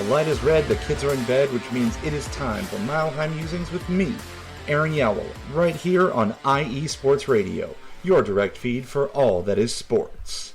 light is red, the kids are in bed, which means it is time for Mile High Musings with me, Aaron Yowell, right here on IE Sports Radio, your direct feed for all that is sports.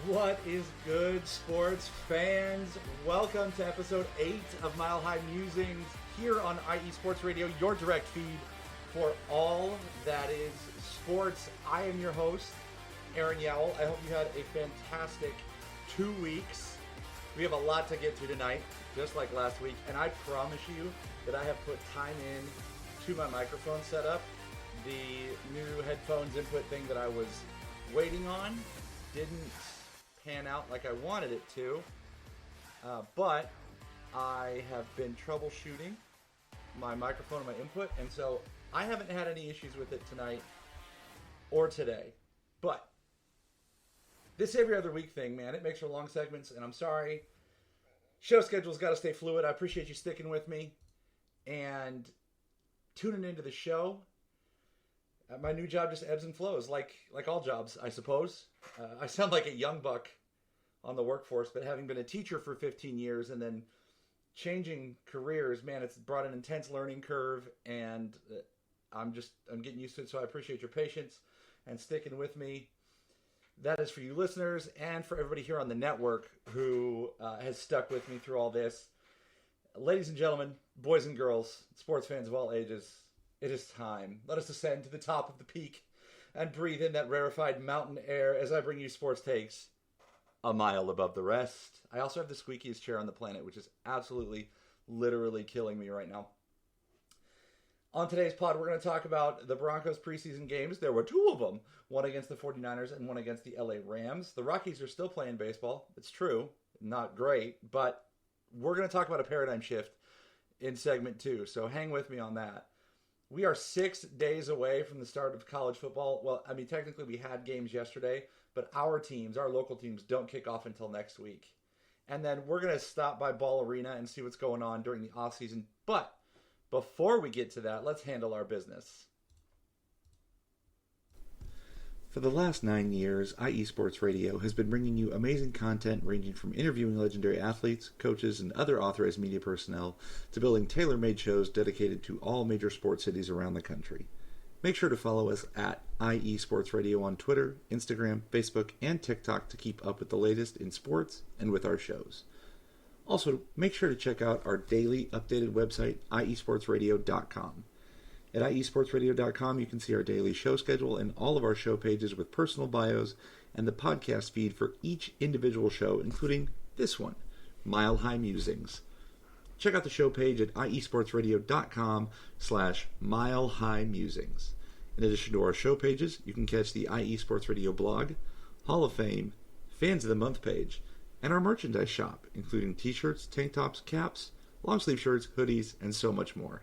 What is good, sports fans? Welcome to episode 8 of Mile High Musings here on IE Sports Radio, your direct feed for all that is sports. I am your host, Aaron Yowell. I hope you had a fantastic 2 weeks. We have a lot to get to tonight, just like last week, and I promise you that I have put time in to my microphone setup. The new headphones input thing that I was waiting on didn't pan out like I wanted it to, but I have been troubleshooting my microphone and my input, and so I haven't had any issues with it tonight or today. But this every other week thing, man, it makes for long segments, and I'm sorry. Show schedule's got to stay fluid. I appreciate you sticking with me and tuning into the show. My new job just ebbs and flows, like all jobs, I suppose. I sound like a young buck on the workforce, but having been a teacher for 15 years and then changing careers, man, it's brought an intense learning curve, and I'm getting used to it, so I appreciate your patience and sticking with me. That is for you listeners and for everybody here on the network who has stuck with me through all this. Ladies and gentlemen, boys and girls, sports fans of all ages, it is time. Let us ascend to the top of the peak and breathe in that rarefied mountain air as I bring you sports takes a mile above the rest. I also have the squeakiest chair on the planet, which is absolutely, literally killing me right now. On today's pod, we're going to talk about the Broncos preseason games. There were 2 of them, one against the 49ers and one against the LA Rams. The Rockies are still playing baseball. It's true. Not great, but we're going to talk about a paradigm shift in segment 2, so hang with me on that. We are 6 days away from the start of college football. Well, I mean, technically we had games yesterday, but our local teams, don't kick off until next week. And then we're going to stop by Ball Arena and see what's going on during the offseason. But before we get to that, let's handle our business. For the last 9 years, IE Sports Radio has been bringing you amazing content ranging from interviewing legendary athletes, coaches, and other authorized media personnel to building tailor-made shows dedicated to all major sports cities around the country. Make sure to follow us at IE Sports Radio on Twitter, Instagram, Facebook, and TikTok to keep up with the latest in sports and with our shows. Also, make sure to check out our daily updated website, iesportsradio.com. At iesportsradio.com, you can see our daily show schedule and all of our show pages with personal bios and the podcast feed for each individual show, including this one, Mile High Musings. Check out the show page at iesportsradio.com/Mile High Musings. In addition to our show pages, you can catch the IE Sports Radio blog, Hall of Fame, Fans of the Month page, and our merchandise shop, including t-shirts, tank tops, caps, long sleeve shirts, hoodies, and so much more.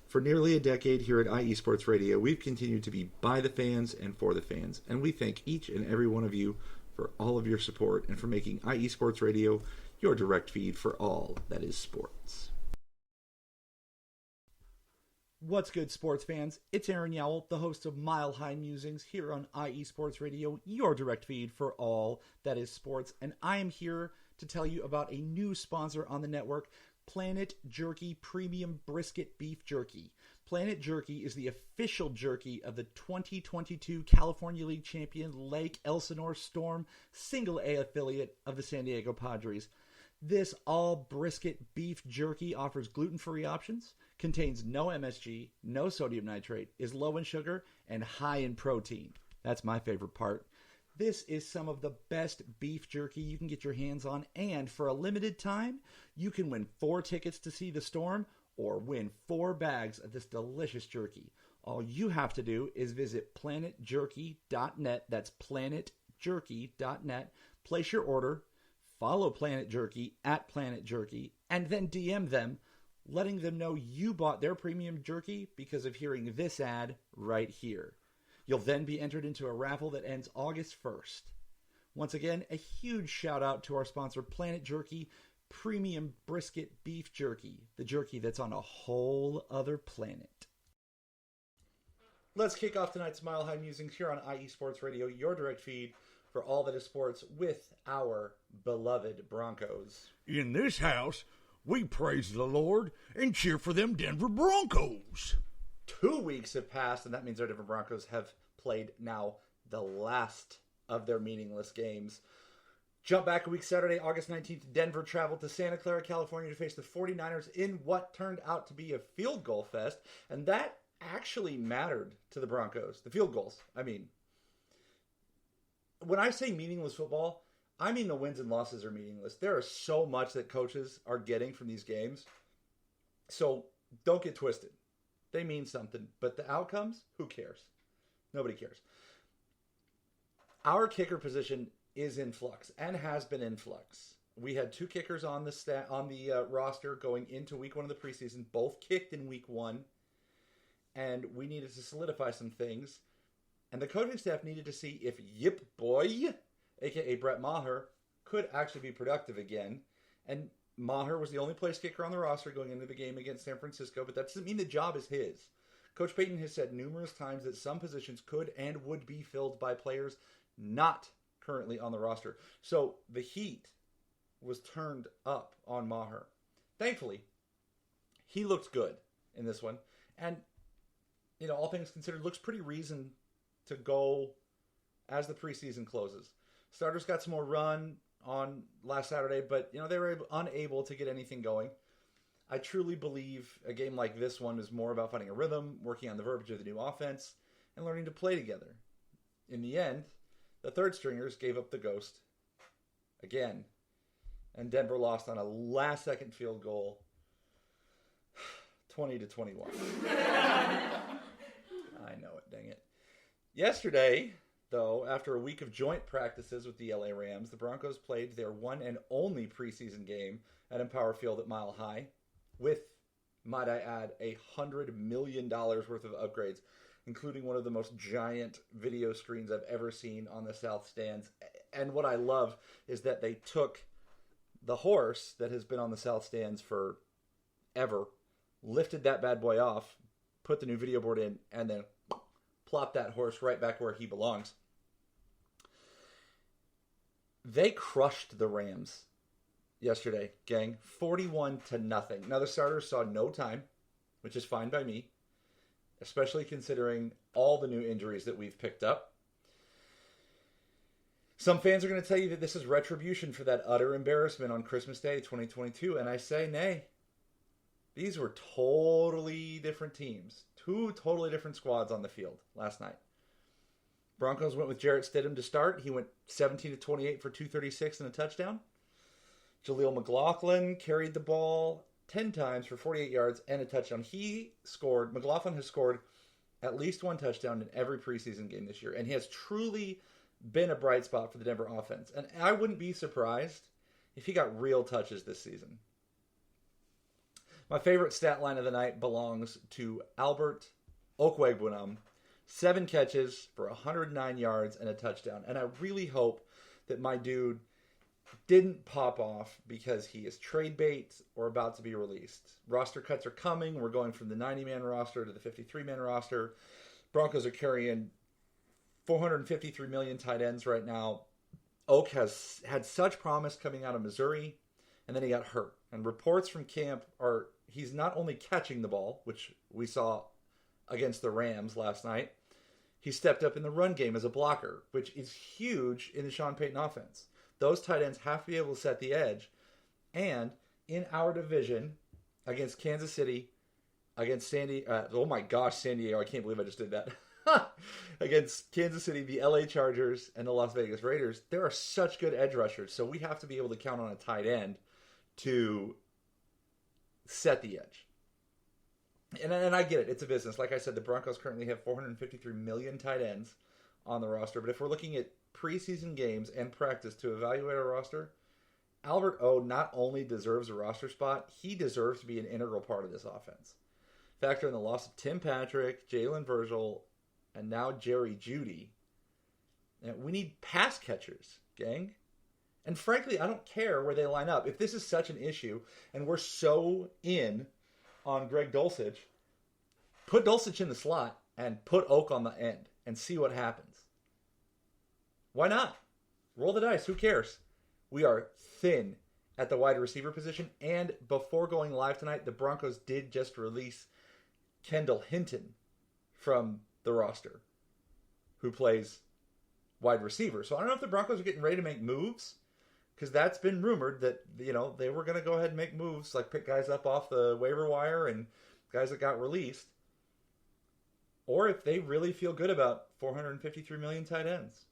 For nearly a decade here at IE Sports Radio, we've continued to be by the fans and for the fans, and we thank each and every one of you for all of your support and for making IE Sports Radio your direct feed for all that is sports. What's good, sports fans? It's Aaron Yowell, the host of Mile High Musings here on IE Sports Radio, your direct feed for all that is sports, and I am here to tell you about a new sponsor on the network, Planet Jerky Premium Brisket Beef Jerky. Planet Jerky is the official jerky of the 2022 California League champion Lake Elsinore Storm, single A affiliate of the San Diego Padres. This all brisket beef jerky offers gluten-free options, contains no MSG, no sodium nitrate, is low in sugar, and high in protein. That's my favorite part. This is some of the best beef jerky you can get your hands on, and for a limited time, you can win 4 tickets to see the storm or win 4 bags of this delicious jerky. All you have to do is visit planetjerky.net. That's planetjerky.net. Place your order, follow Planet Jerky at Planet Jerky, and then DM them, letting them know you bought their premium jerky because of hearing this ad right here. You'll then be entered into a raffle that ends August 1st. Once again, a huge shout out to our sponsor, Planet Jerky, premium brisket beef jerky, the jerky that's on a whole other planet. Let's kick off tonight's Mile High Musings here on IE Sports Radio, your direct feed for all that is sports with our beloved Broncos. In this house, we praise the Lord and cheer for them Denver Broncos. 2 weeks have passed, and that means our Denver Broncos have played now the last of their meaningless games. Jump back a week, Saturday, August 19th, Denver traveled to Santa Clara, California to face the 49ers in what turned out to be a field goal fest, and that actually mattered to the Broncos. The field goals, I mean. When I say meaningless football, I mean the wins and losses are meaningless. There is so much that coaches are getting from these games, so don't get twisted. They mean something, but the outcomes, who cares? Nobody cares. Our kicker position is in flux and has been in flux. We had 2 kickers on the roster going into week 1 of the preseason. Both kicked in week 1, and we needed to solidify some things. And the coaching staff needed to see if Yip Boy, a.k.a. Brett Maher, could actually be productive again. And Maher was the only place kicker on the roster going into the game against San Francisco, but that doesn't mean the job is his. Coach Payton has said numerous times that some positions could and would be filled by players not currently on the roster. So the heat was turned up on Maher. Thankfully, he looked good in this one. And, all things considered, looks pretty reasoned to go as the preseason closes. Starters got some more run on last Saturday, but they were unable to get anything going. I truly believe a game like this one is more about finding a rhythm, working on the verbiage of the new offense, and learning to play together. In the end, the third stringers gave up the ghost again, and Denver lost on a last-second field goal, 20-21. I know it, dang it. Yesterday, though, after a week of joint practices with the LA Rams, the Broncos played their one and only preseason game at Empower Field at Mile High with, might I add, $100 million worth of upgrades, including one of the most giant video screens I've ever seen on the South Stands. And what I love is that they took the horse that has been on the South Stands for ever, lifted that bad boy off, put the new video board in, and then plop that horse right back where he belongs. They crushed the Rams yesterday, gang. 41-0. Now, the starters saw no time, which is fine by me, especially considering all the new injuries that we've picked up. Some fans are going to tell you that this is retribution for that utter embarrassment on Christmas Day 2022, and I say nay. These were totally different teams. 2 totally different squads on the field last night. Broncos went with Jarrett Stidham to start. He went 17-28 for 236 and a touchdown. Jaleel McLaughlin carried the ball 10 times for 48 yards and a touchdown. McLaughlin has scored at least 1 touchdown in every preseason game this year, and he has truly been a bright spot for the Denver offense. And I wouldn't be surprised if he got real touches this season. My favorite stat line of the night belongs to Albert Okwuegbunam. 7 catches for 109 yards and a touchdown. And I really hope that my dude didn't pop off because he is trade bait or about to be released. Roster cuts are coming. We're going from the 90-man roster to the 53-man roster. Broncos are carrying 453 million tight ends right now. Oak has had such promise coming out of Missouri, and then he got hurt. And reports from camp are he's not only catching the ball, which we saw against the Rams last night, he stepped up in the run game as a blocker, which is huge in the Sean Payton offense. Those tight ends have to be able to set the edge. And in our division, against Kansas City, against San Diego, I can't believe I just did that. against Kansas City, the LA Chargers, and the Las Vegas Raiders, there are such good edge rushers. So we have to be able to count on a tight end to set the edge. And I get it. It's a business. Like I said, the Broncos currently have 453 million tight ends on the roster. But if we're looking at preseason games and practice to evaluate our roster, Albert O not only deserves a roster spot, he deserves to be an integral part of this offense. Factor in the loss of Tim Patrick, Jalen Virgil, and now Jerry Jeudy. And we need pass catchers, gang. And frankly, I don't care where they line up. If this is such an issue, and we're so in on Greg Dulcich, put Dulcich in the slot and put Oak on the end and see what happens. Why not? Roll the dice. Who cares? We are thin at the wide receiver position. And before going live tonight, the Broncos did just release Kendall Hinton from the roster, who plays wide receiver. So I don't know if the Broncos are getting ready to make moves, because that's been rumored that, you know, they were going to go ahead and make moves, like pick guys up off the waiver wire and guys that got released. Or if they really feel good about 453 million tight ends.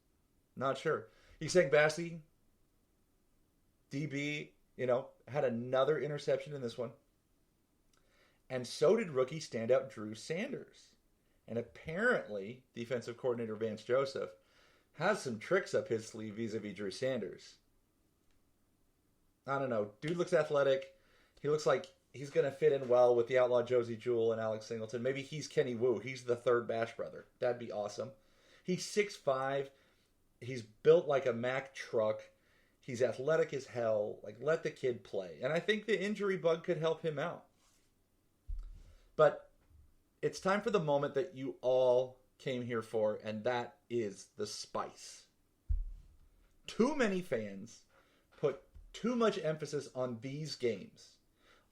Not sure. You saying Bassey, DB, had another interception in this one. And so did rookie standout Drew Sanders. And apparently, defensive coordinator Vance Joseph has some tricks up his sleeve vis-a-vis Drew Sanders. I don't know. Dude looks athletic. He looks like he's going to fit in well with the outlaw Josie Jewell and Alex Singleton. Maybe he's Kenny Wu. He's the third Bash brother. That'd be awesome. He's 6'5". He's built like a Mack truck. He's athletic as hell. Like, let the kid play. And I think the injury bug could help him out. But it's time for the moment that you all came here for, and that is the spice. Too many fans put too much emphasis on these games,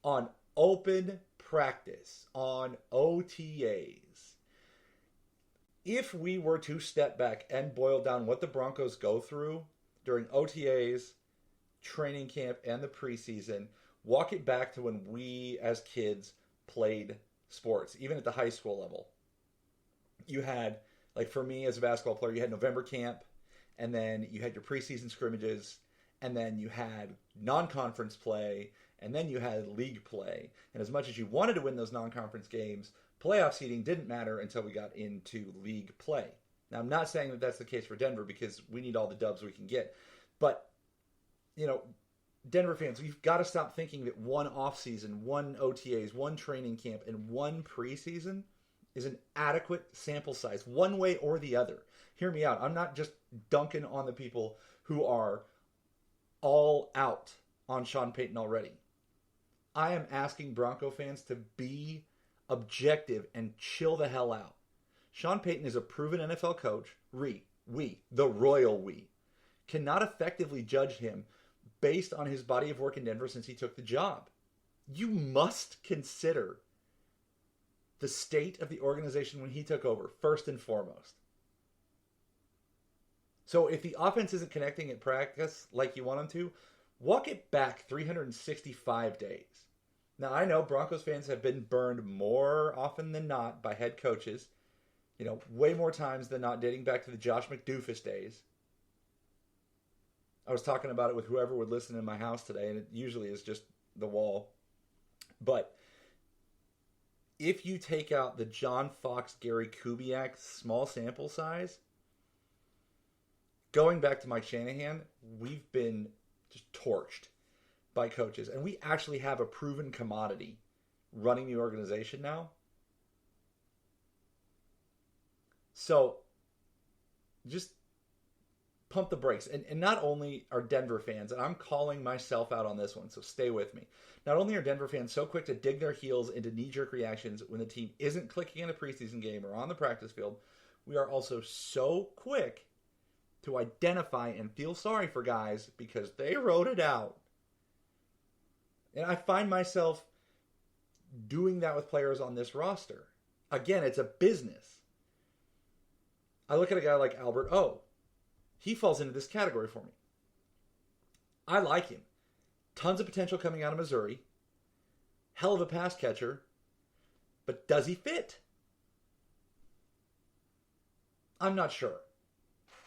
on open practice, on OTAs. If we were to step back and boil down what the Broncos go through during OTAs, training camp, and the preseason, walk it back to when we as kids played sports, even at the high school level. You had, like for me as a basketball player, you had November camp, and then you had your preseason scrimmages, and then you had non-conference play, and then you had league play. And as much as you wanted to win those non-conference games, playoff seeding didn't matter until we got into league play. Now, I'm not saying that that's the case for Denver, because we need all the dubs we can get. But, Denver fans, we've got to stop thinking that one offseason, one OTAs, one training camp, and one preseason is an adequate sample size, one way or the other. Hear me out. I'm not just dunking on the people who are all out on Sean Payton already. I am asking Bronco fans to be objective and chill the hell out. Sean Payton is a proven NFL coach. We, the royal we, cannot effectively judge him based on his body of work in Denver since he took the job. You must consider the state of the organization when he took over, first and foremost. So if the offense isn't connecting at practice like you want them to, walk it back 365 days. Now, I know Broncos fans have been burned more often than not by head coaches, way more times than not, dating back to the Josh McDoofus days. I was talking about it with whoever would listen in my house today, and it usually is just the wall. But if you take out the John Fox, Gary Kubiak small sample size, going back to Mike Shanahan, we've been just torched by coaches. And we actually have a proven commodity running the organization now. So just pump the brakes. And not only are Denver fans, and I'm calling myself out on this one, so stay with me. Not only are Denver fans so quick to dig their heels into knee-jerk reactions when the team isn't clicking in a preseason game or on the practice field, we are also so quick to identify and feel sorry for guys because they wrote it out. And I find myself doing that with players on this roster. Again, it's a business. I look at a guy like Albert O. He falls into this category for me. I like him. Tons of potential coming out of Missouri. Hell of a pass catcher. But does he fit? I'm not sure.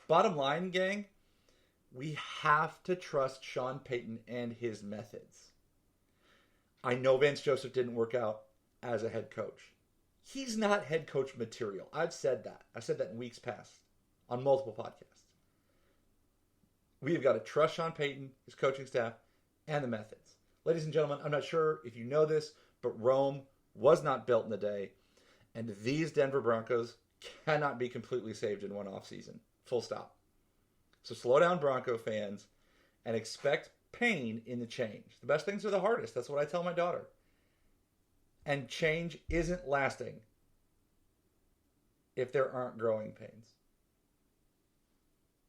Bottom line, gang, we have to trust Sean Payton and his methods. I know Vance Joseph didn't work out as a head coach. He's not head coach material. I've said that. I've said that in weeks past on multiple podcasts. We've got to trust Sean Payton, his coaching staff, and the methods. Ladies and gentlemen, I'm not sure if you know this, but Rome was not built in a day, and these Denver Broncos cannot be completely saved in one offseason. Full stop. So slow down, Bronco fans, and expect pain in the change. The best things are the hardest. That's what I tell my daughter. And change isn't lasting if there aren't growing pains.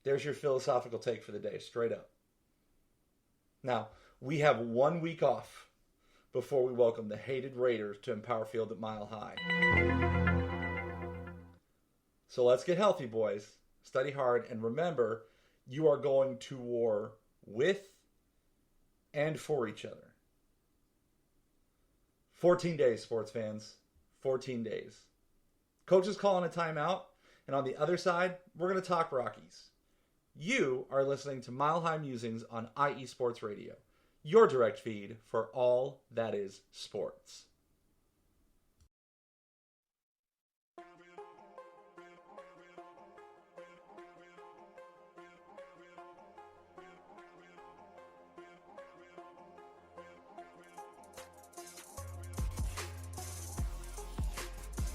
There's your philosophical take for the day, straight up. Now, we have 1 week off before we welcome the hated Raiders to Empower Field at Mile High. So let's get healthy, boys. Study hard, and remember, you are going to war with and for each other. 14 days, sports fans. 14 days. Coach is calling a timeout, and on the other side, we're going to talk Rockies. You are listening to Mile High Musings on IE Sports Radio, your direct feed for all that is sports.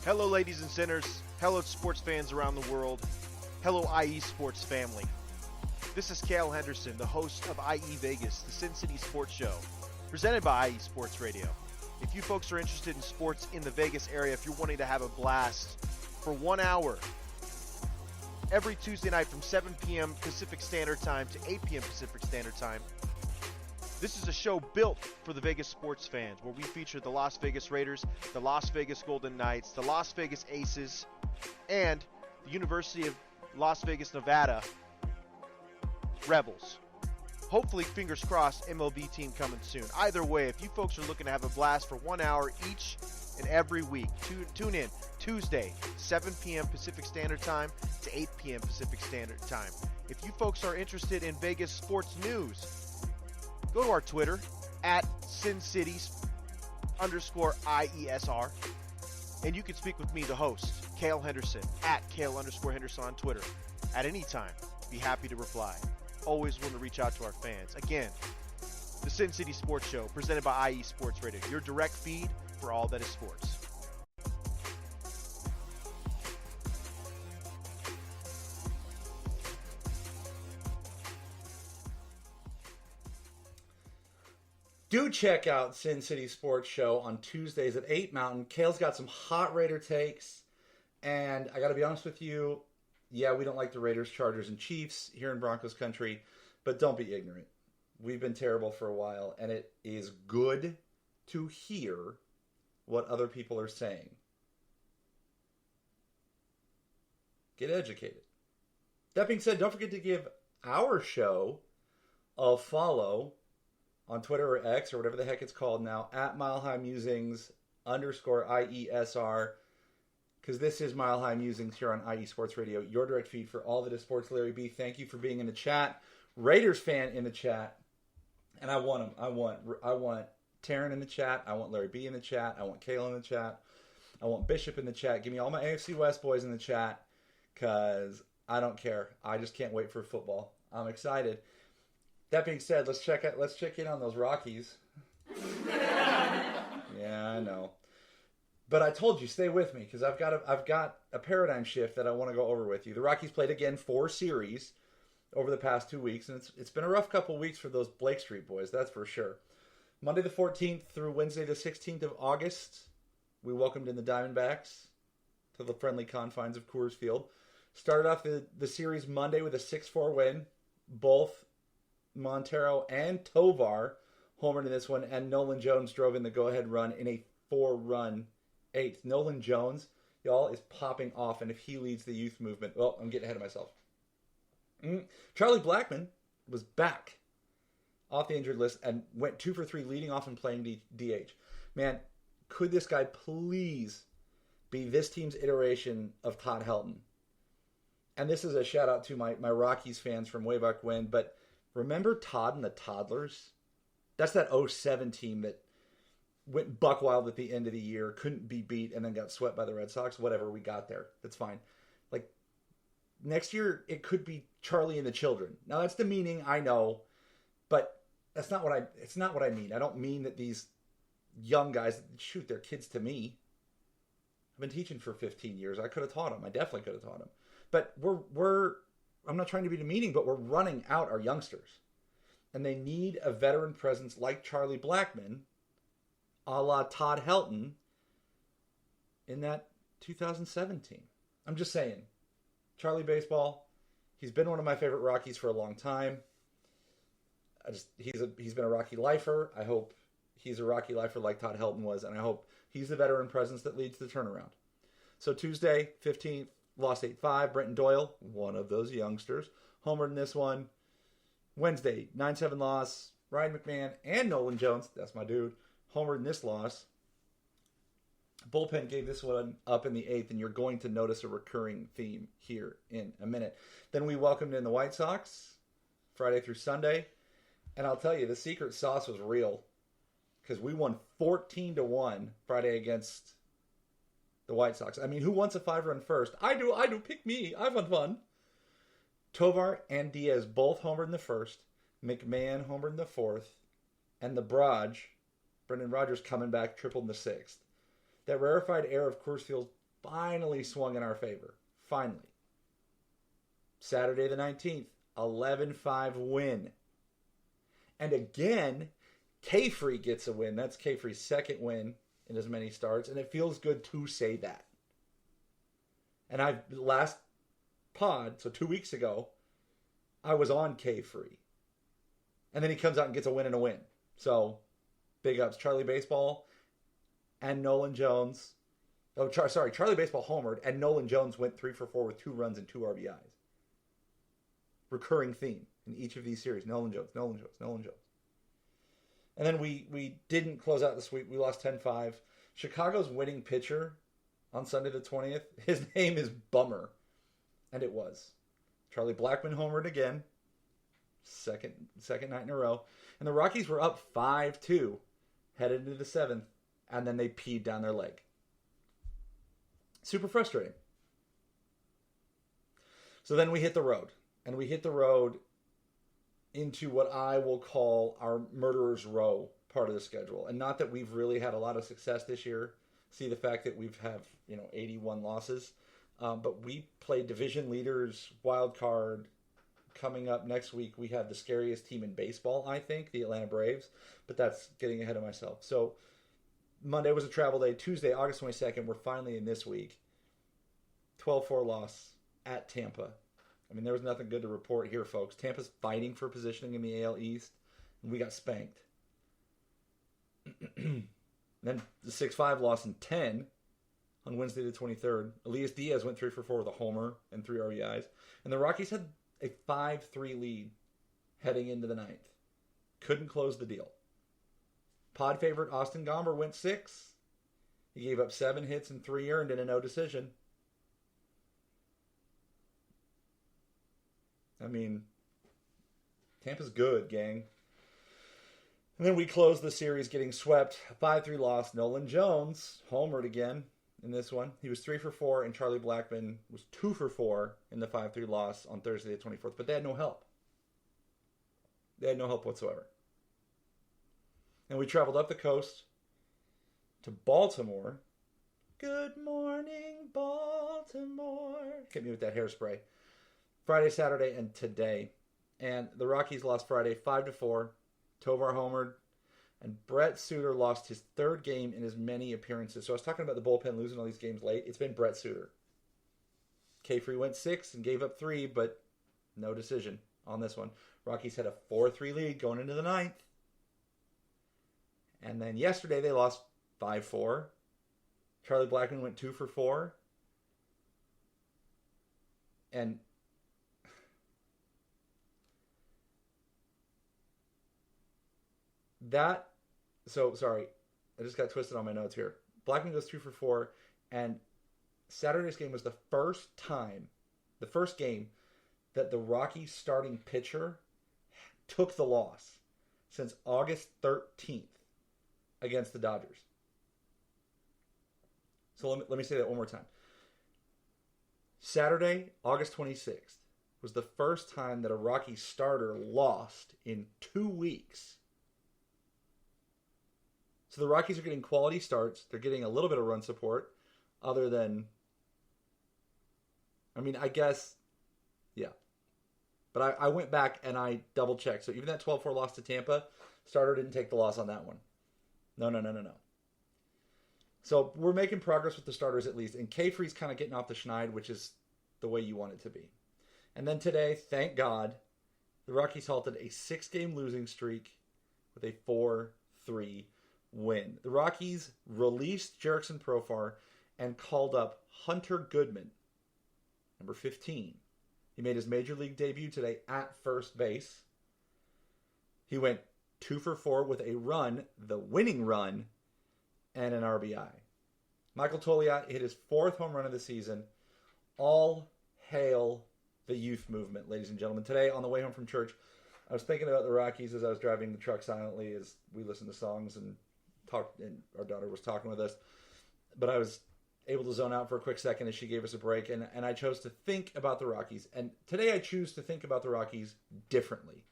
Hello, ladies and sinners. Hello, sports fans around the world. Hello, IE Sports family. This is Cale Henderson, the host of IE Vegas, the Sin City Sports Show, presented by IE Sports Radio. If you folks are interested in sports in the Vegas area, if you're wanting to have a blast for 1 hour, every Tuesday night from 7 p.m. Pacific Standard Time to 8 p.m. Pacific Standard Time, this is a show built for the Vegas sports fans, where we feature the Las Vegas Raiders, the Las Vegas Golden Knights, the Las Vegas Aces, and the University of Las Vegas, Nevada Rebels. Hopefully, fingers crossed, MLB team coming soon. Either way, if you folks are looking to have a blast for 1 hour each and every week, tune in Tuesday, 7 p.m. Pacific Standard Time to 8 p.m. Pacific Standard Time. If you folks are interested in Vegas sports news, go to our Twitter, at SinCities_IESR, and you can speak with me, the host, Cale Henderson, at Cale_Henderson on Twitter. At any time, be happy to reply. Always want to reach out to our fans. Again, the Sin City Sports Show, presented by IE Sports Radio, your direct feed for all that is sports. Do check out Sin City Sports Show on Tuesdays at 8 Mountain. Cale's got some hot Raider takes. And I got to be honest with you, yeah, we don't like the Raiders, Chargers, and Chiefs here in Broncos country. But don't be ignorant. We've been terrible for a while. And it is good to hear what other people are saying. Get educated. That being said, don't forget to give our show a follow on Twitter or X or whatever the heck it's called now, at Mile High Musings _IESR, because this is Mile High Musings here on IE Sports Radio, your direct feed for all that is sports. Larry B, thank you for being in the chat. Raiders fan in the chat, and I want him. I want Taryn in the chat. I want Larry B in the chat. I want Cale in the chat. I want Bishop in the chat. Give me all my AFC West boys in the chat, because I don't care. I just can't wait for football. I'm excited. That being said, let's check in on those Rockies. Yeah, I know. But I told you, stay with me, because I've got a paradigm shift that I want to go over with you. The Rockies played again 4 series over the past 2 weeks, and it's been a rough couple weeks for those Blake Street boys, that's for sure. Monday the 14th through Wednesday the 16th of August, we welcomed in the Diamondbacks to the friendly confines of Coors Field. Started off the series Monday with a 6-4 win. Both Montero and Tovar homered in this one, and Nolan Jones drove in the go-ahead run in a 4-run 8th. Nolan Jones, y'all, is popping off, and if he leads the youth movement, well, I'm getting ahead of myself. Charlie Blackmon was back off the injured list and went 2 for 3, leading off and playing DH. Man, could this guy please be this team's iteration of Todd Helton? and this is a shout out to my Rockies fans from way back when, but remember Todd and the Toddlers? That's that '07 team that went buck wild at the end of the year, couldn't be beat, and then got swept by the Red Sox. Whatever, we got there. That's fine. Like, next year, it could be Charlie and the Children. Now, that's demeaning, I know, but it's not what I mean. I don't mean that these young guys, shoot, they're kids to me. I've been teaching for 15 years. I could have taught them. I definitely could have taught them. But I'm not trying to be demeaning, but we're running out our youngsters. And they need a veteran presence like Charlie Blackmon, a la Todd Helton, in that 2017. I'm just saying. Charlie Baseball, he's been one of my favorite Rockies for a long time. He's been a Rocky lifer. I hope he's a Rocky lifer like Todd Helton was, and I hope he's the veteran presence that leads to the turnaround. So Tuesday, 15th, lost 8-5. Brenton Doyle, one of those youngsters, homered in this one. Wednesday, 9-7 loss. Ryan McMahon and Nolan Jones, that's my dude, homered in this loss. Bullpen gave this one up in the 8th, and you're going to notice a recurring theme here in a minute. Then we welcomed in the White Sox, Friday through Sunday. And I'll tell you, the secret sauce was real. Because we won 14-1 Friday against the White Sox. I mean, who wants a 5-run first? I do. Pick me. I want fun. Tovar and Diaz both homered in the first. McMahon homered in the fourth. And the Brendan Rodgers coming back, tripled in the sixth. That rarefied air of Coors Field finally swung in our favor. Finally. Saturday the 19th, 11-5 win. And again, K-Free gets a win. That's K-Free's second win in as many starts, and it feels good to say that. And last pod, so 2 weeks ago, I was on K-Free. And then he comes out and gets a win and a win. So, big ups. Charlie Baseball and Nolan Jones. Charlie Baseball homered, and Nolan Jones went 3 for 4 with 2 runs and 2 RBIs. Recurring theme in each of these series. Nolan Jones. And then we didn't close out the sweep. We lost 10-5. Chicago's winning pitcher on Sunday the 20th, his name is Bummer. And it was. Charlie Blackmon homered again. Second night in a row. And the Rockies were up 5-2 headed into the 7th. And then they peed down their leg. Super frustrating. So then we hit the road. And we hit the road into what I will call our murderer's row part of the schedule. And not that we've really had a lot of success this year. See the fact that we've have 81 losses. But we play division leaders, wild card. Coming up next week, we have the scariest team in baseball, I think, the Atlanta Braves. But that's getting ahead of myself. So Monday was a travel day. Tuesday, August 22nd, we're finally in this week. 12-4 loss at Tampa. I mean, there was nothing good to report here, folks. Tampa's fighting for positioning in the AL East, and we got spanked. Then the 6-5 loss in 10 on Wednesday the 23rd. Elias Diaz went 3 for 4 with a homer and 3 RBIs. And the Rockies had a 5-3 lead heading into the 9th. Couldn't close the deal. Pod favorite Austin Gomber went 6. He gave up 7 hits and 3 earned in a no decision. I mean, Tampa's good, gang. And then we closed the series getting swept. A 5-3 loss. Nolan Jones homered again in this one. He was 3 for 4, and Charlie Blackmon was 2 for 4 in the 5-3 loss on Thursday the 24th. But they had no help. They had no help whatsoever. And we traveled up the coast to Baltimore. Good morning, Baltimore. Hit me with that hairspray. Friday, Saturday, and today. And the Rockies lost Friday 5-4. Tovar homered. And Brett Suter lost his 3rd game in as many appearances. So I was talking about the bullpen losing all these games late. It's been Brett Suter. K-Free went 6 and gave up 3, but no decision on this one. Rockies had a 4-3 lead going into the 9th. And then yesterday they lost 5-4. Charlie Blackmon went 2 for 4. And sorry, I just got twisted on my notes here. Blackmon goes 2 for 4, and Saturday's game was the first time the first game that the Rockies starting pitcher took the loss since August 13th against the Dodgers. So let me say that one more time. Saturday, August 26th, was the first time that a Rockies starter lost in 2 weeks. So the Rockies are getting quality starts. They're getting a little bit of run support, other than, I mean, I guess, yeah. But I went back and I double-checked. So even that 12-4 loss to Tampa, starter didn't take the loss on that one. No. So we're making progress with the starters at least. And K-Free's kind of getting off the schneid, which is the way you want it to be. And then today, thank God, the Rockies halted a 6-game losing streak with a 4-3 win. The Rockies released Jerickson Profar and called up Hunter Goodman, number 15. He made his major league debut today at first base. He went 2 for 4 with a run, the winning run, and an RBI. Michael Toliat hit his 4th home run of the season. All hail the youth movement, ladies and gentlemen. Today, on the way home from church, I was thinking about the Rockies as I was driving the truck silently as we listened to songs and talked, and our daughter was talking with us. But I was able to zone out for a quick second as she gave us a break, and I chose to think about the Rockies. And today I choose to think about the Rockies differently,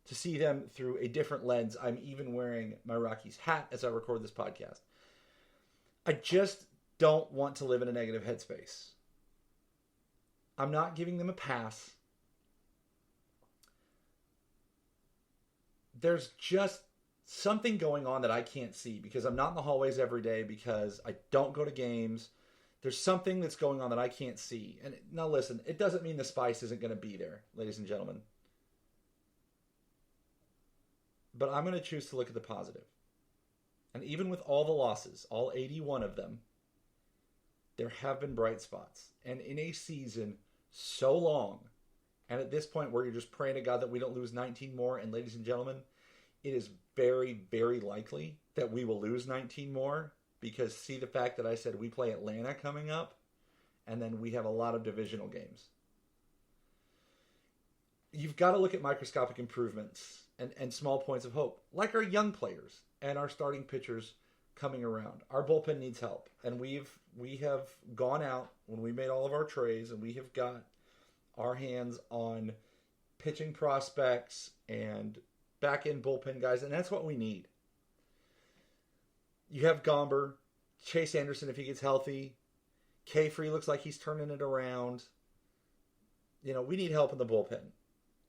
to see them through a different lens. I'm even wearing my Rockies hat as I record this podcast. I just don't want to live in a negative headspace. I'm not giving them a pass. There's just something going on that I can't see because I'm not in the hallways every day, because I don't go to games. There's something that's going on that I can't see. And now listen, it doesn't mean the spice isn't going to be there, ladies and gentlemen. But I'm going to choose to look at the positive. And even with all the losses, all 81 of them, there have been bright spots. And in a season so long, and at this point where you're just praying to God that we don't lose 19 more, and ladies and gentlemen, it is very, very likely that we will lose 19 more, because see the fact that I said we play Atlanta coming up, and then we have a lot of divisional games. You've got to look at microscopic improvements and small points of hope, like our young players and our starting pitchers coming around. Our bullpen needs help, and we have gone out when we made all of our trades, and we have got our hands on pitching prospects and back-end bullpen guys, and that's what we need. You have Gomber, Chase Anderson if he gets healthy. K-Free looks like he's turning it around. You know, we need help in the bullpen.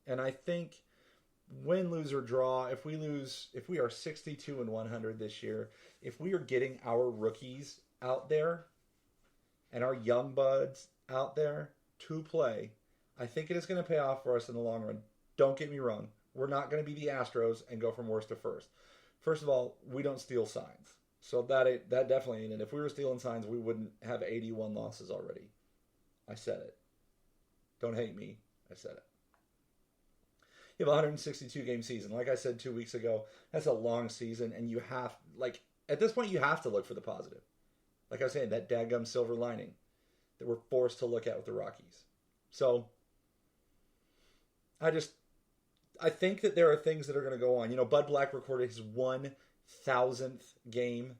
And I think win, lose, or draw, if we are 62-100 this year, if we are getting our rookies out there and our young buds out there to play, I think it is going to pay off for us in the long run. Don't get me wrong. We're not going to be the Astros and go from worst to first. First of all, we don't steal signs. So that definitely ain't it. If we were stealing signs, we wouldn't have 81 losses already. I said it. Don't hate me. I said it. You have a 162-game season. Like I said 2 weeks ago, that's a long season, and you have, at this point, you have to look for the positive. Like I was saying, that dadgum silver lining that we're forced to look at with the Rockies. So, I think that there are things that are going to go on. You know, Bud Black recorded his 1,000th game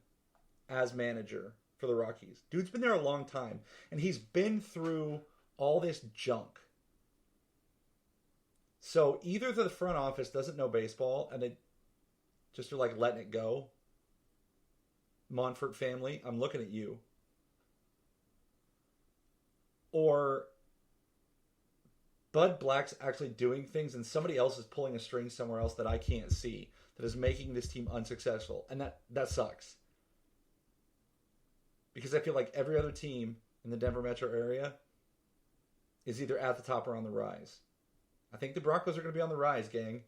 as manager for the Rockies. Dude's been there a long time, and he's been through all this junk. So either the front office doesn't know baseball and they just are letting it go. Monfort family, I'm looking at you. Or Bud Black's actually doing things and somebody else is pulling a string somewhere else that I can't see, that is making this team unsuccessful. And that sucks. Because I feel like every other team in the Denver metro area is either at the top or on the rise. I think the Broncos are going to be on the rise, gang.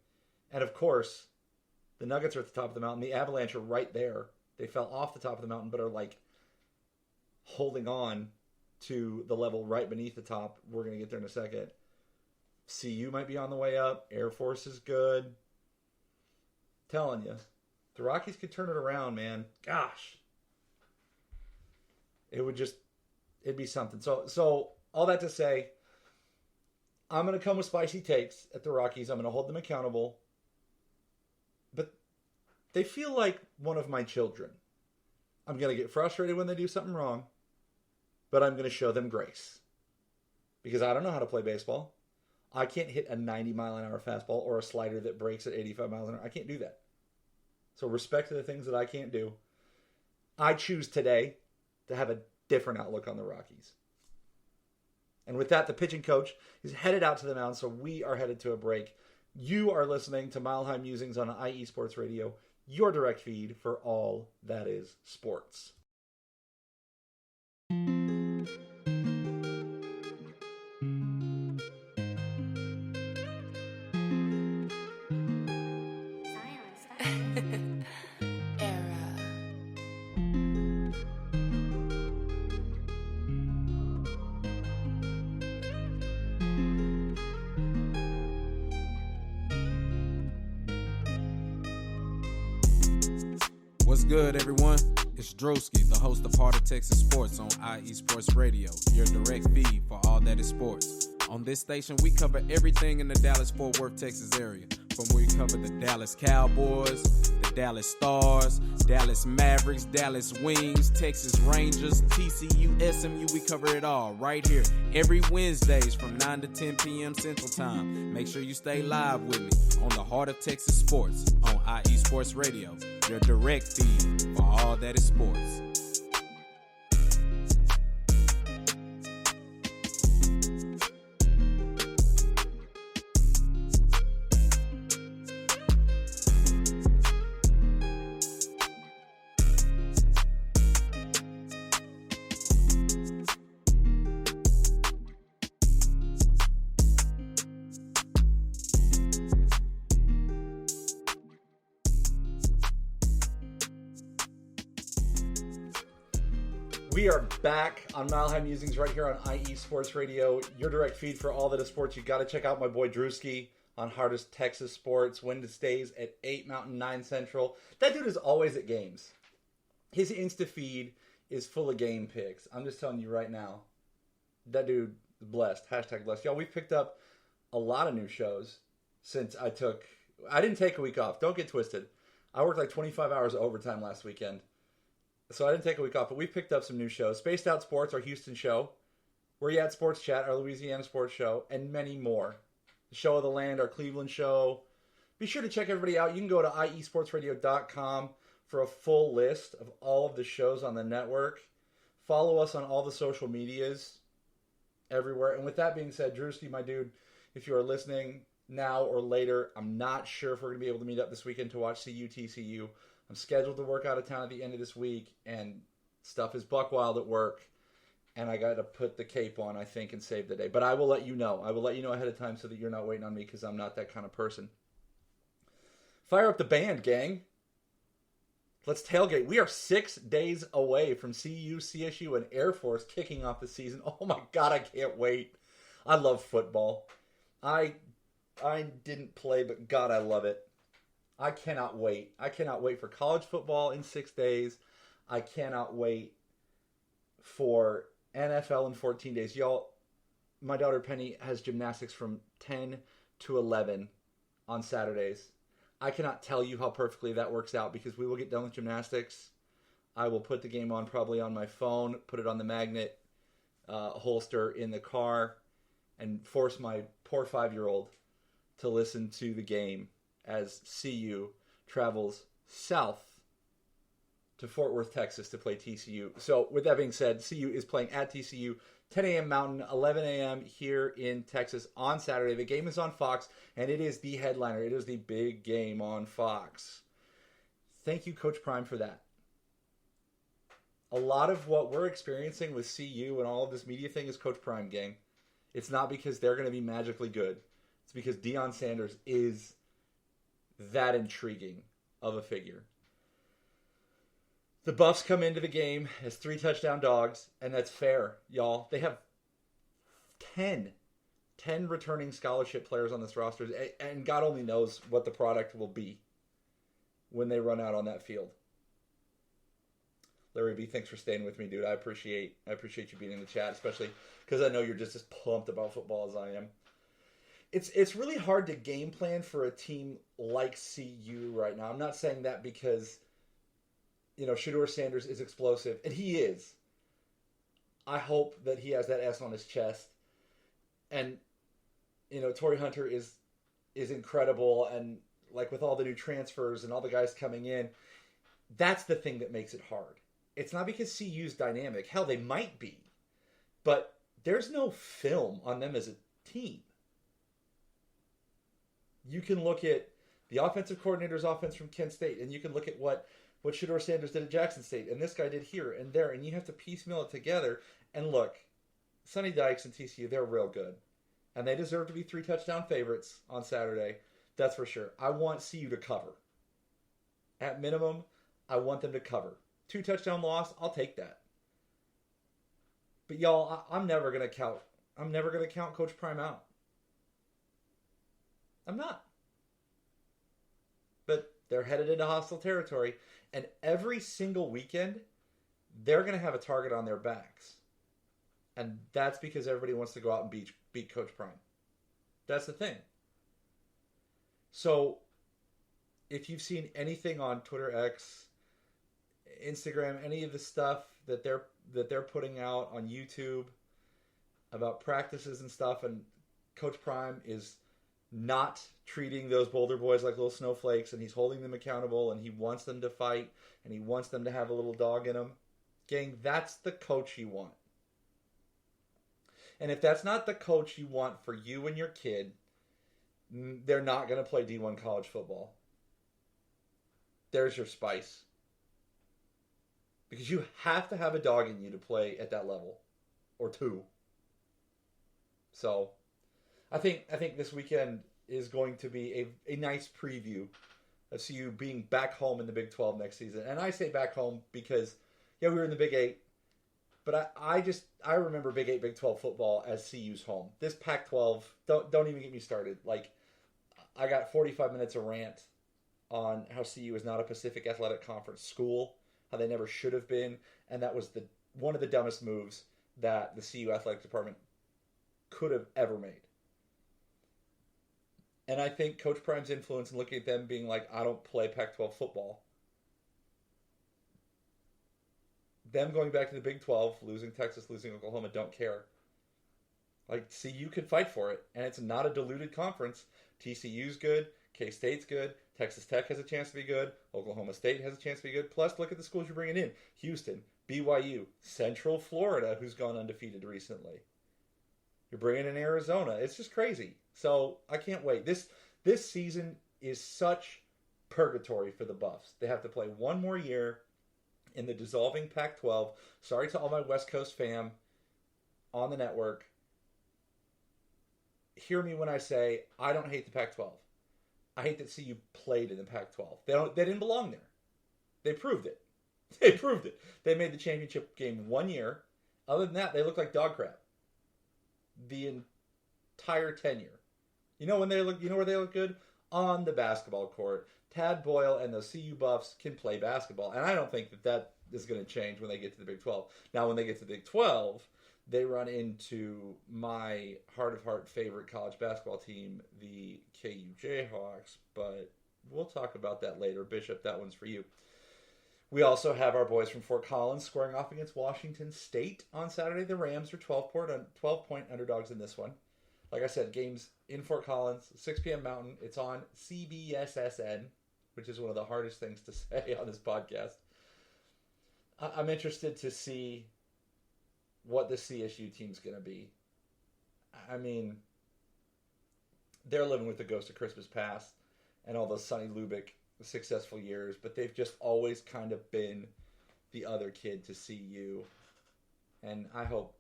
And of course, the Nuggets are at the top of the mountain. The Avalanche are right there. They fell off the top of the mountain, but are holding on to the level right beneath the top. We're going to get there in a second. CU might be on the way up. Air Force is good. Telling you, the Rockies could turn it around, man. Gosh. It'd be something. So all that to say, I'm going to come with spicy takes at the Rockies. I'm going to hold them accountable. But they feel like one of my children. I'm going to get frustrated when they do something wrong, but I'm going to show them grace. Because I don't know how to play baseball. I can't hit a 90-mile-an-hour fastball or a slider that breaks at 85 miles an hour. I can't do that. So respect to the things that I can't do. I choose today to have a different outlook on the Rockies. And with that, the pitching coach is headed out to the mound, so we are headed to a break. You are listening to Mile High Musings on IE Sports Radio, your direct feed for all that is sports. What's good, everyone? It's Drewski, the host of Heart of Texas Sports on IE Sports Radio, your direct feed for all that is sports. On this station, we cover everything in the Dallas-Fort Worth, Texas area. From where we cover the Dallas Cowboys, the Dallas Stars, Dallas Mavericks, Dallas Wings, Texas Rangers, TCU, SMU, we cover it all right here every Wednesdays from 9 to 10 p.m. Central Time. Make sure you stay live with me on the Heart of Texas Sports on IE Sports Radio, your direct feed for all that is sports. We are back on Mile High Musings right here on IE Sports Radio, your direct feed for all that is sports. You got to check out my boy Drewski on Hardest Texas Sports, Wednesdays at 8 Mountain, 9 Central. That dude is always at games. His Insta feed is full of game picks. I'm just telling you right now, that dude is blessed. Hashtag blessed. Y'all, we've picked up a lot of new shows since I didn't take a week off. Don't get twisted. I worked like 25 hours of overtime last weekend. So I didn't take a week off, but we picked up some new shows. Spaced Out Sports, our Houston show. Where You At Sports Chat, our Louisiana sports show, and many more. The Show of the Land, our Cleveland show. Be sure to check everybody out. You can go to iesportsradio.com for a full list of all of the shows on the network. Follow us on all the social medias everywhere. And with that being said, Drewski, my dude, if you are listening now or later, I'm not sure if we're going to be able to meet up this weekend to watch CU-TCU. I'm scheduled to work out of town at the end of this week, and stuff is buck wild at work, and I got to put the cape on, I think, and save the day. But I will let you know. I will let you know ahead of time so that you're not waiting on me, because I'm not that kind of person. Fire up the band, gang. Let's tailgate. We are 6 days away from CU, CSU, and Air Force kicking off the season. Oh my God, I can't wait. I love football. I didn't play, but God, I love it. I cannot wait. I cannot wait for college football in 6 days. I cannot wait for NFL in 14 days. Y'all, my daughter Penny has gymnastics from 10 to 11 on Saturdays. I cannot tell you how perfectly that works out because we will get done with gymnastics. I will put the game on probably on my phone, put it on the magnet holster in the car, and force my poor 5-year-old to listen to the game as CU travels south to Fort Worth, Texas to play TCU. So with that being said, CU is playing at TCU, 10 a.m. Mountain, 11 a.m. here in Texas on Saturday. The game is on Fox, and it is the headliner. It is the big game on Fox. Thank you, Coach Prime, for that. A lot of what we're experiencing with CU and all of this media thing is Coach Prime, gang. It's not because they're going to be magically good. It's because Deion Sanders is that intriguing of a figure. The Buffs come into the game as 3 touchdown dogs, and that's fair, y'all. They have 10 returning scholarship players on this roster, and God only knows what the product will be when they run out on that field. Larry B, thanks for staying with me, dude. I appreciate you being in the chat, especially because I know you're just as pumped about football as I am. it's really hard to game plan for a team like CU right now. I'm not saying that because, Shedeur Sanders is explosive, and he is. I hope that he has that S on his chest. And, Torrey Hunter is incredible, and like with all the new transfers and all the guys coming in, that's the thing that makes it hard. It's not because CU's dynamic. Hell, they might be. But there's no film on them as a team. You can look at the offensive coordinator's offense from Kent State, and you can look at what Shedeur Sanders did at Jackson State, and this guy did here and there, and you have to piecemeal it together. And look, Sonny Dykes and TCU, they're real good. And they deserve to be 3-touchdown favorites on Saturday. That's for sure. I want CU to cover. At minimum, I want them to cover. 2-touchdown loss, I'll take that. But y'all, I'm never gonna count Coach Prime out. I'm not. But they're headed into hostile territory, and every single weekend, they're gonna have a target on their backs. And that's because everybody wants to go out and beat Coach Prime. That's the thing. So, if you've seen anything on Twitter X, Instagram, any of the stuff that they're putting out on YouTube about practices and stuff, and Coach Prime is not treating those Boulder boys like little snowflakes, and he's holding them accountable, and he wants them to fight, and he wants them to have a little dog in them. Gang, that's the coach you want. And if that's not the coach you want for you and your kid, they're not going to play D1 college football. There's your spice. Because you have to have a dog in you to play at that level. Or two. So, I think this weekend is going to be a nice preview of CU being back home in the Big 12 next season. And I say back home because, we were in the Big 8. But I remember Big 8, Big 12 football as CU's home. This Pac-12, don't even get me started. Like, I got 45 minutes of rant on how CU is not a Pacific Athletic Conference school, how they never should have been, and that was one of the dumbest moves that the CU athletic department could have ever made. And I think Coach Prime's influence in looking at them being like, I don't play Pac-12 football. Them going back to the Big 12, losing Texas, losing Oklahoma, don't care. Like, CU could fight for it, and it's not a diluted conference. TCU's good, K-State's good, Texas Tech has a chance to be good, Oklahoma State has a chance to be good. Plus, look at the schools you're bringing in. Houston, BYU, Central Florida, who's gone undefeated recently. You're bringing in Arizona. It's just crazy. So, I can't wait. This season is such purgatory for the Buffs. They have to play one more year in the dissolving Pac-12. Sorry to all my West Coast fam on the network. Hear me when I say I don't hate the Pac-12. I hate that CU played in the Pac-12. They didn't belong there. They proved it. They made the championship game 1 year. Other than that, they look like dog crap. The entire tenure. You know where they look good? On the basketball court. Tad Boyle and those CU Buffs can play basketball. And I don't think that is going to change when they get to the Big 12. Now, when they get to the Big 12, they run into my heart-of-heart favorite college basketball team, the KU Jayhawks. But we'll talk about that later. Bishop, that one's for you. We also have our boys from Fort Collins squaring off against Washington State on Saturday. The Rams are 12-point underdogs in this one. Like I said, games in Fort Collins, 6 p.m. Mountain. It's on CBSSN, which is one of the hardest things to say on this podcast. I'm interested to see what the CSU team's going to be. I mean, they're living with the ghost of Christmas past and all those Sonny Lubick successful years, but they've just always kind of been the other kid to CU. And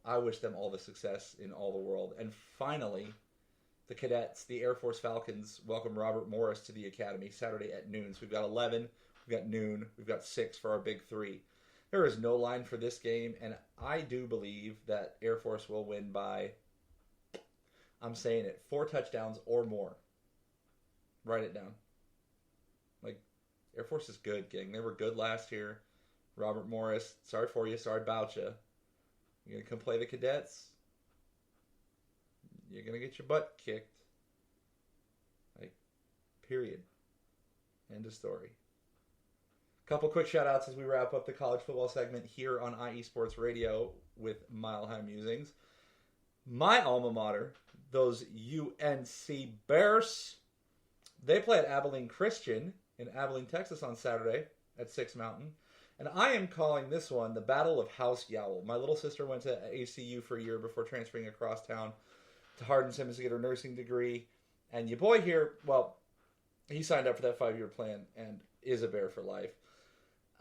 I wish them all the success in all the world. And finally, the cadets, the Air Force Falcons, welcome Robert Morris to the academy Saturday at noon. So we've got 11, we've got noon, we've got 6 for our big 3. There is no line for this game, and I do believe that Air Force will win by, I'm saying it, 4 touchdowns or more. Write it down. Like, Air Force is good, gang. They were good last year. Robert Morris, sorry for you, sorry about you. You're going to come play the cadets? You're going to get your butt kicked. Period. End of story. Couple quick shout-outs as we wrap up the college football segment here on IE Sports Radio with Mile High Musings. My alma mater, those UNC Bears, they play at Abilene Christian in Abilene, Texas on Saturday at 6 Mountain. And I am calling this one the Battle of House Yowl. My little sister went to ACU for a year before transferring across town to Hardin-Simmons to get her nursing degree. And your boy here, well, he signed up for that 5-year plan and is a Bear for life.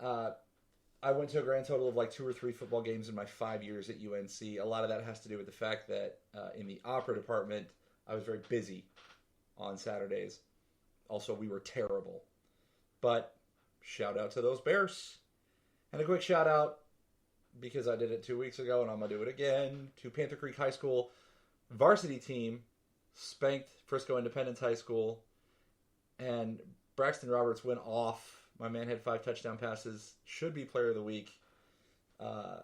I went to a grand total of like 2 or 3 football games in my 5 years at UNC. A lot of that has to do with the fact that in the opera department, I was very busy on Saturdays. Also, we were terrible. But shout out to those Bears. And a quick shout out, because I did it 2 weeks ago and I'm going to do it again, to Panther Creek High School varsity team, spanked Frisco Independence High School, and Braxton Roberts went off. My man had 5 touchdown passes, should be player of the week,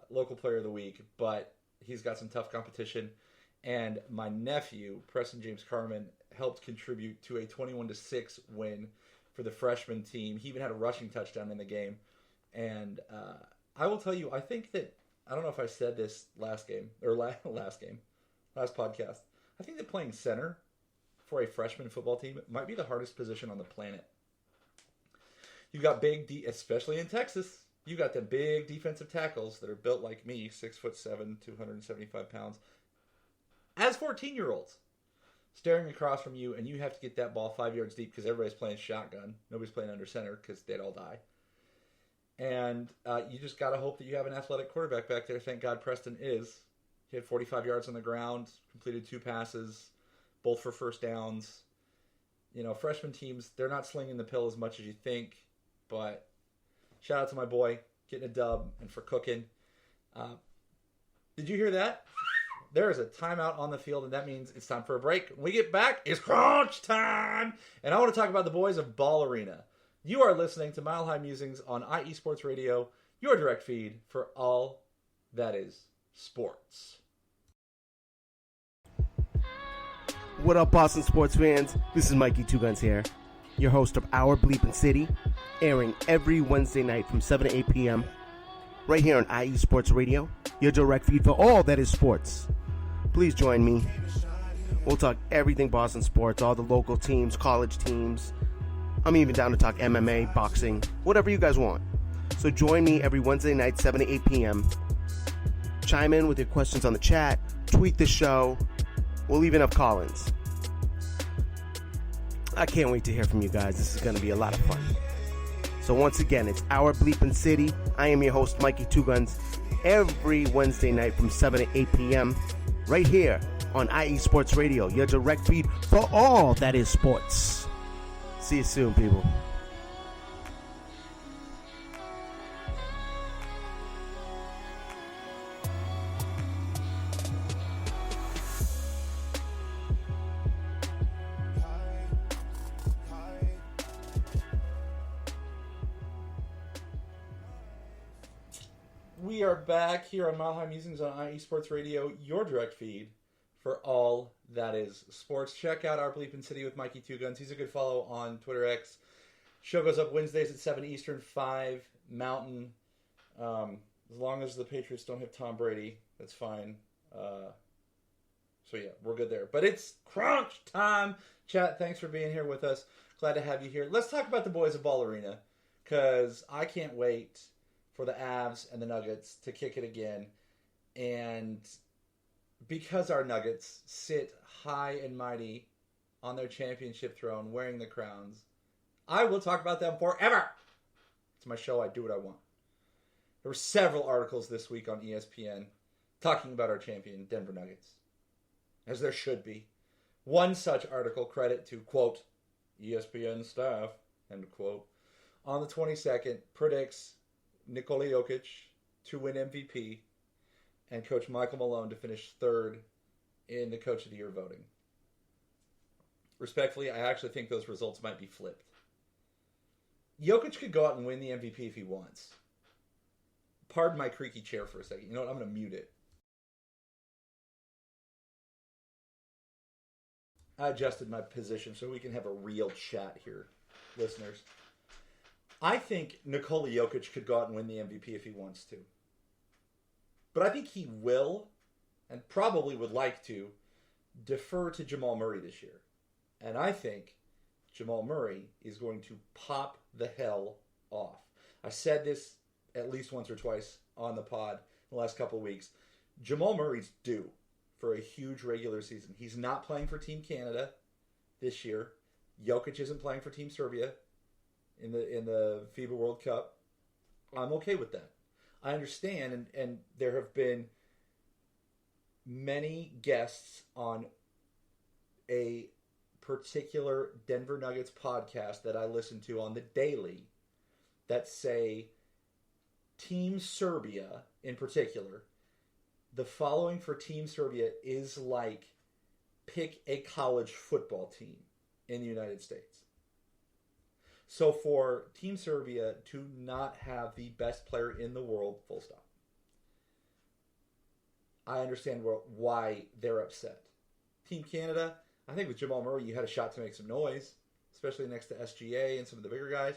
local player of the week, but he's got some tough competition. And my nephew, Preston James Carmen, helped contribute to a 21-6 win for the freshman team. He even had a rushing touchdown in the game. And I will tell you, I think that, I don't know if I said this last podcast. I think that playing center for a freshman football team might be the hardest position on the planet. You've got especially in Texas, you got the big defensive tackles that are built like me, 6'7", 275 pounds, as 14-year-olds, staring across from you, and you have to get that ball 5 yards deep because everybody's playing shotgun. Nobody's playing under center because they'd all die. And you just got to hope that you have an athletic quarterback back there. Thank God Preston is. He had 45 yards on the ground, completed 2 passes, both for first downs. You know, freshman teams, they're not slinging the pill as much as you think. But shout out to my boy, getting a dub and for cooking. Did you hear that? There is a timeout on the field, and that means it's time for a break. When we get back, it's crunch time! And I want to talk about the boys of Ball Arena. You are listening to Mile High Musings on IE Sports Radio, your direct feed for all that is sports. What up, Boston sports fans? This is Mikey Two Guns here, your host of Our Bleepin' City, airing every Wednesday night from 7 to 8 p.m. right here on IE Sports Radio, your direct feed for all that is sports. Please join me. We'll talk everything Boston sports, all the local teams, college teams. I'm even down to talk MMA, boxing, whatever you guys want. So join me every Wednesday night, 7 to 8 p.m. Chime in with your questions on the chat, tweet the show. We'll even have call-ins. I can't wait to hear from you guys. This is going to be a lot of fun. So once again, it's Our Bleepin' City. I am your host, Mikey Two Guns, every Wednesday night from 7 to 8 p.m. right here on IE Sports Radio, your direct feed for all that is sports. See you soon, people. We are back here on Mile High Musings on IE Sports Radio, your direct feed for all that is sports. Check out Our Bleepin' City with Mikey Two Guns. He's a good follow on Twitter X. Show goes up Wednesdays at 7 Eastern, 5 Mountain. As long as the Patriots don't have Tom Brady, that's fine. So yeah, we're good there. But it's crunch time. Chat, thanks for being here with us. Glad to have you here. Let's talk about the boys of Ball Arena, because I can't wait for the Avs and the Nuggets to kick it again. And because our Nuggets sit high and mighty on their championship throne, wearing the crowns, I will talk about them forever. It's my show. I do what I want. There were several articles this week on ESPN talking about our champion, Denver Nuggets, as there should be. One such article, credit to, quote, ESPN staff, end quote, on the 22nd, predicts Nikola Jokic to win MVP and Coach Michael Malone to finish third in the Coach of the Year voting. Respectfully, I actually think those results might be flipped. Jokic could go out and win the MVP if he wants. Pardon my creaky chair for a second. You know what? I'm going to mute it. I adjusted my position so we can have a real chat here, listeners. I think Nikola Jokic could go out and win the MVP if he wants to. But I think he will, and probably would like to, defer to Jamal Murray this year. And I think Jamal Murray is going to pop the hell off. I said this at least once or twice on the pod in the last couple of weeks. Jamal Murray's due for a huge regular season. He's not playing for Team Canada this year. Jokic isn't playing for Team Serbia in the FIBA World Cup. I'm okay with that. I understand, and there have been many guests on a particular Denver Nuggets podcast that I listen to on the daily that say Team Serbia in particular, the following for Team Serbia is like pick a college football team in the United States. So for Team Serbia to not have the best player in the world, full stop. I understand why they're upset. Team Canada, I think with Jamal Murray, you had a shot to make some noise, especially next to SGA and some of the bigger guys.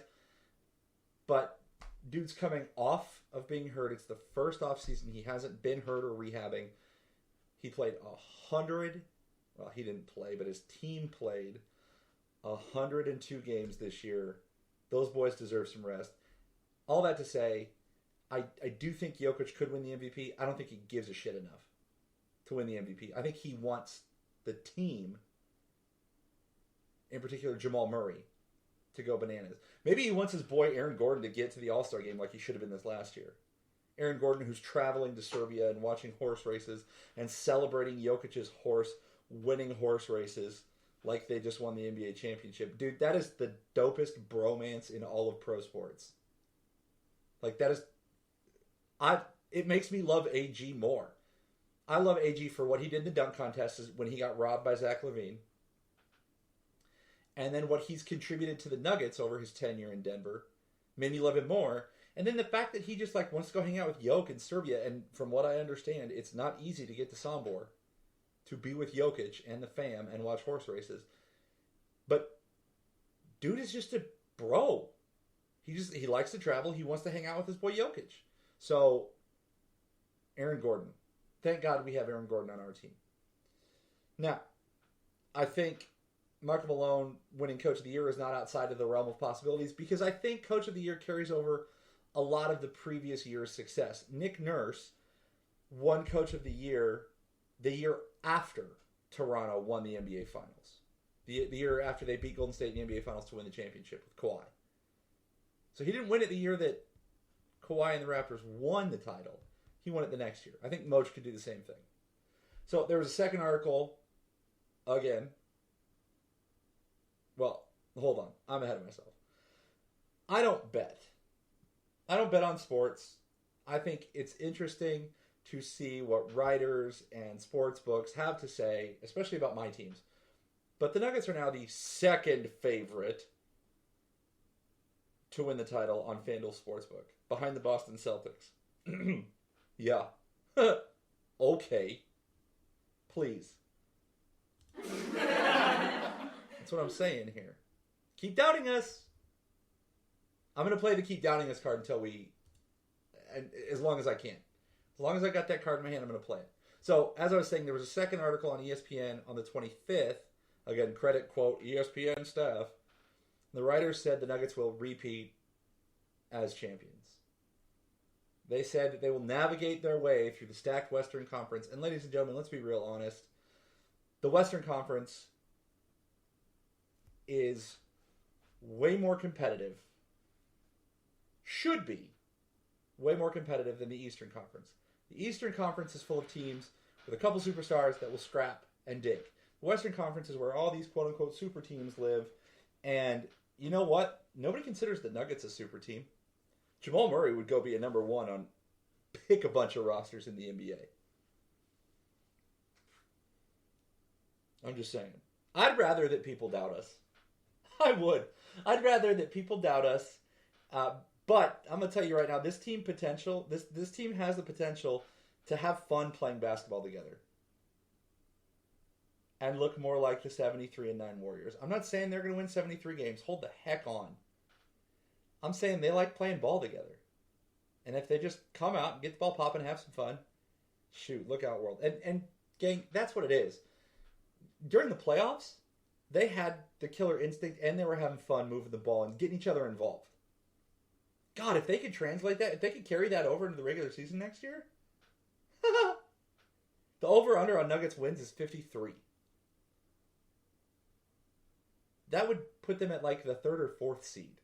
But dude's coming off of being hurt. It's the first offseason. He hasn't been hurt or rehabbing. He played 100. Well, he didn't play, but his team played 102 games this year. Those boys deserve some rest. All that to say, I do think Jokic could win the MVP. I don't think he gives a shit enough to win the MVP. I think he wants the team, in particular Jamal Murray, to go bananas. Maybe he wants his boy Aaron Gordon to get to the All-Star game like he should have been this last year. Aaron Gordon, who's traveling to Serbia and watching horse races and celebrating Jokic's horse winning horse races like they just won the NBA championship. Dude, that is the dopest bromance in all of pro sports. Like, that is... It makes me love AG more. I love AG for what he did in the dunk contest when he got robbed by Zach LaVine. And then what he's contributed to the Nuggets over his tenure in Denver made me love him more. And then the fact that he just wants to go hang out with Jokic in Serbia, and from what I understand, it's not easy to get to Sombor to be with Jokic and the fam and watch horse races. But dude is just a bro. He likes to travel. He wants to hang out with his boy Jokic. So, Aaron Gordon. Thank God we have Aaron Gordon on our team. Now, I think Michael Malone winning Coach of the Year is not outside of the realm of possibilities because I think Coach of the Year carries over a lot of the previous year's success. Nick Nurse won Coach of the Year the year after Toronto won the NBA Finals. The year after they beat Golden State in the NBA Finals to win the championship with Kawhi. So he didn't win it the year that Kawhi and the Raptors won the title. He won it the next year. I think Moch could do the same thing. So there was a second article, again. Well, hold on. I'm ahead of myself. I don't bet. I don't bet on sports. I think it's interesting to see what writers and sports books have to say, especially about my teams. But the Nuggets are now the second favorite to win the title on FanDuel Sportsbook, behind the Boston Celtics. Yeah. Okay. Please. That's what I'm saying here. Keep doubting us. I'm going to play the keep doubting us card until as long as I can. As long as I got that card in my hand, I'm going to play it. So, as I was saying, there was a second article on ESPN on the 25th. Again, credit, quote, ESPN staff. The writers said the Nuggets will repeat as champions. They said that they will navigate their way through the stacked Western Conference. And ladies and gentlemen, let's be real honest. The Western Conference is way more competitive. Should be way more competitive than the Eastern Conference. The Eastern Conference is full of teams with a couple superstars that will scrap and dig. The Western Conference is where all these quote-unquote super teams live. And you know what? Nobody considers the Nuggets a super team. Jamal Murray would go be a number one on pick a bunch of rosters in the NBA. I'm just saying. I'd rather that people doubt us. I would. I'd rather that people doubt us. But I'm going to tell you right now, this team has the potential to have fun playing basketball together. and look more like the 73-9 Warriors. I'm not saying they're going to win 73 games. Hold the heck on. I'm saying they like playing ball together. And if they just come out and get the ball popping and have some fun, shoot, look out, world. And gang, that's what it is. During the playoffs, they had the killer instinct and they were having fun moving the ball and getting each other involved. God, if they could translate that, if they could carry that over into the regular season next year, the over-under on Nuggets wins is 53. That would put them at like the 3rd or 4th seed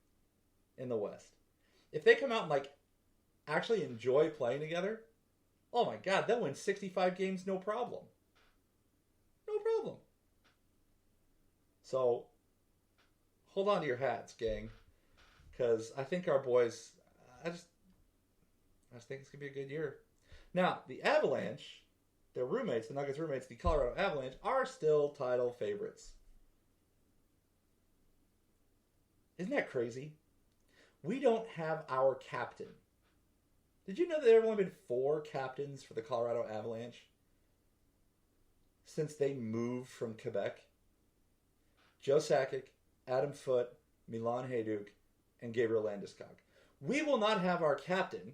in the West. If they come out and like actually enjoy playing together, oh my God, they'll win 65 games no problem. No problem. So, hold on to your hats, gang. Because I think our boys, I just think it's going to be a good year. Now, the Avalanche, their roommates, the Nuggets roommates, the Colorado Avalanche, are still title favorites. Isn't that crazy? We don't have our captain. Did you know that there have only been 4 captains for the Colorado Avalanche since they moved from Quebec? Joe Sakic, Adam Foote, Milan Hajduk, and Gabriel Landeskog. We will not have our captain,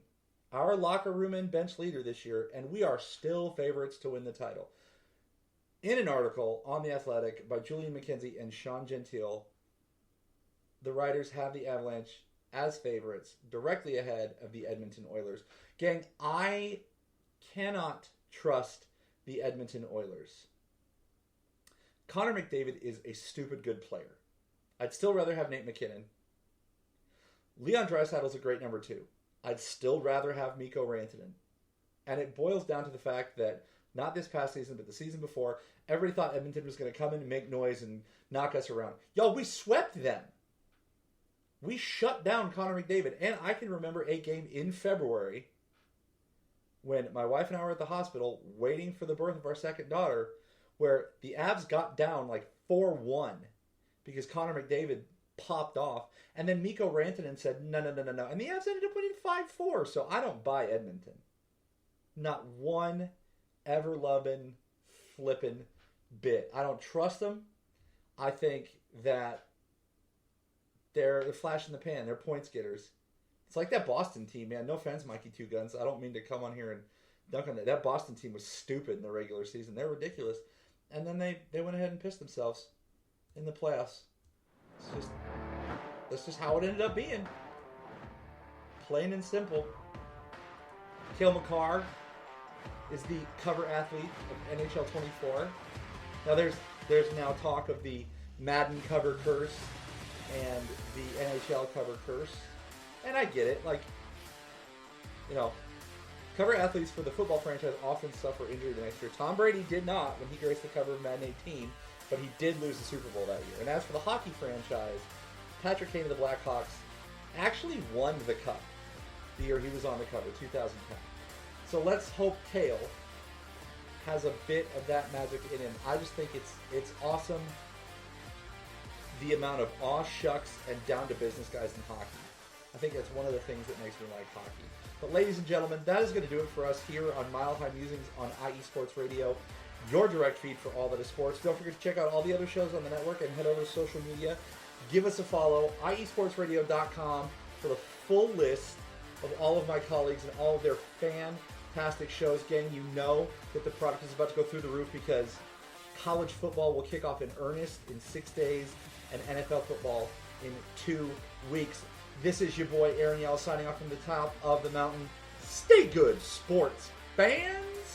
our locker room and bench leader this year, and we are still favorites to win the title. In an article on The Athletic by Julian McKenzie and Sean Gentile, the writers have the Avalanche as favorites, directly ahead of the Edmonton Oilers. Gang, I cannot trust the Edmonton Oilers. Connor McDavid is a stupid good player. I'd still rather have Nate McKinnon. Leon Draisaitl's a great number 2. I'd still rather have Mikko Rantanen. And it boils down to the fact that, not this past season, but the season before, everybody thought Edmonton was going to come in and make noise and knock us around. Yo, we swept them. We shut down Connor McDavid. And I can remember a game in February when my wife and I were at the hospital waiting for the birth of our second daughter, where the Avs got down like 4-1 because Connor McDavid popped off. And then Mikko Rantanen said, no. And the Avs ended up winning 5-4. So I don't buy Edmonton. Not one ever-loving, flipping bit. I don't trust them. I think that they're a flash in the pan. They're points getters. It's like that Boston team, man. No offense, Mikey Two Guns. I don't mean to come on here and dunk on that. That Boston team was stupid in the regular season. They're ridiculous. And then they went ahead and pissed themselves in the playoffs. That's just how it ended up being. Plain and simple. Cale Makar is the cover athlete of NHL 24. Now there's now talk of the Madden cover curse and the NHL cover curse. And I get it. Like, you know, cover athletes for the football franchise often suffer injury the next year. Tom Brady did not when he graced the cover of Madden 18, but he did lose the Super Bowl that year. And as for the hockey franchise, Patrick Kane of the Blackhawks actually won the cup the year he was on the cover, 2010. So let's hope Cale has a bit of that magic in him. I just think it's awesome, the amount of aw shucks and down to business guys in hockey. I think that's one of the things that makes me like hockey. But ladies and gentlemen, that is going to do it for us here on Mile High Musings on IE Sports Radio, your direct feed for all that is sports. Don't forget to check out all the other shows on the network and head over to social media. Give us a follow, iesportsradio.com, for the full list of all of my colleagues and all of their fantastic shows. Gang, you know that the product is about to go through the roof because college football will kick off in earnest in 6 days and NFL football in 2 weeks. This is your boy Aaron Yell signing off from the top of the mountain. Stay good, sports fans.